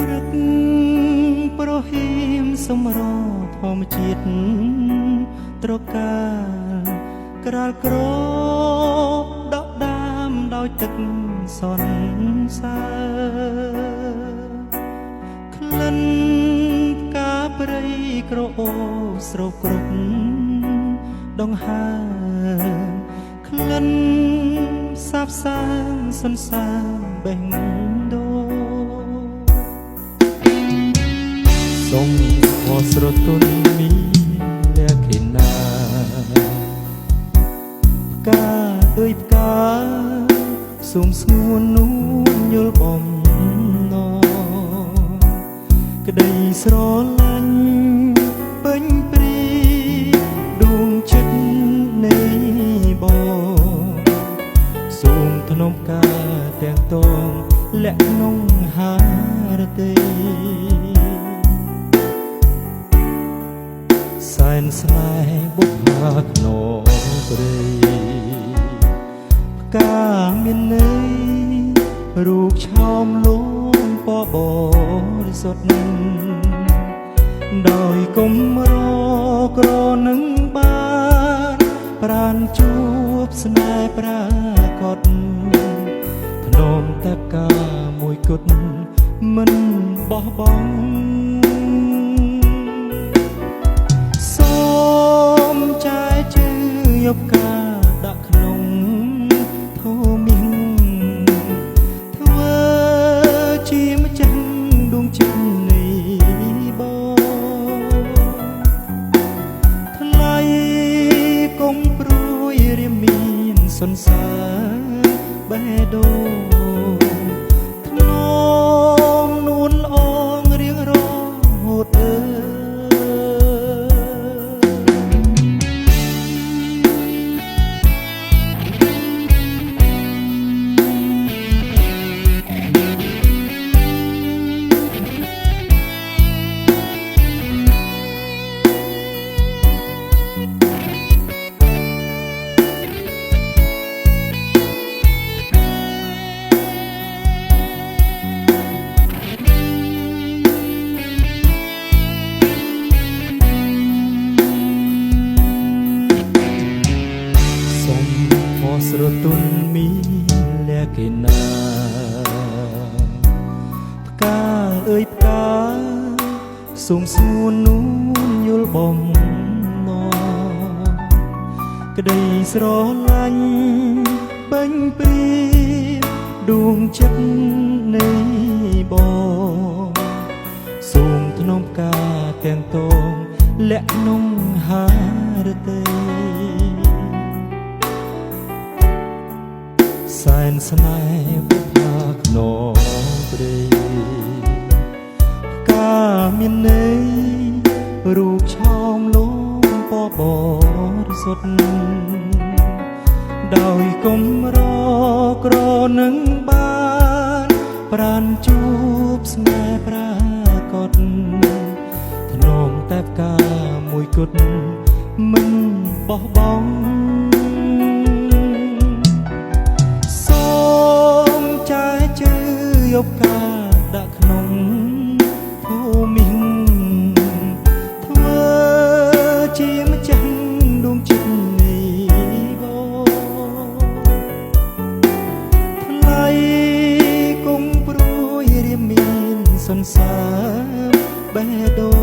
រឹកប្រហៀមសម្រធម្មជាតិត្រកាលក្រាលក្រដកដាមដោយទឹកសន្សើរក្លិនផ្កាព្រៃក្រអូបស្រោបគ្រប់ដងហើរក្លិនសាបសាងសន្សើរបេះដូងសូមខោស្រទន់មានលក្ខណៈផ្កាអើយផ្កាសូមស្ងួននួនយល់បំណងក្តីស្រឡាញ់ពេញព្រីដួងចិត្តនៃបងសូមធ្នមការទាំងតងលាក់ក្នុងហារទេសែនស្នេហ៍បុប្ផាក្នុងព្រៃផ្កាមានន័យរូបឆោមលងពណ៌បរិសុទ្ធដោយគុំរក្រនឹងបានប្រានជួបស្នេហ៍ប្រាកដភ្នំតែផ្កាមួយគត់មិនបោះបង់សូមចែកជឿយកការដាក់ក្នុងធមីងធ្វើជាម្ចាស់ដួងចិត្តនៃបងថ្លៃកុំព្រួយរាមានសន្សើរបេះដូងធ្នមនួនល្អងរៀងរហូតស្រទន់មានលក្ខណៈផ្កាអើយផ្កាសូមស្ងួននួនយល់បំណងក្តីស្រឡាញ់ពេញព្រីដួងចិត្តនៃបងសូមធ្នមការទាំងតងលាក់ក្នុងហារទេសែនស្នេហ៍បុប្ផាក្នុងព្រៃផ្កាមានន័យរូបឆោមលងពណ៌បរិសុទ្ធដោយគុំរក្រនឹងបានប្រានជួបស្នេហ៍ប្រាកដធ្នមតែផ្កាមួយគត់មិនបោះបង់យកការដាក់ក្នុងធមីងធ្វើជាម្ចាស់ដួងចិត្តនៃបងថ្លៃកុំព្រួយរាមានសន្សើរបេះដូង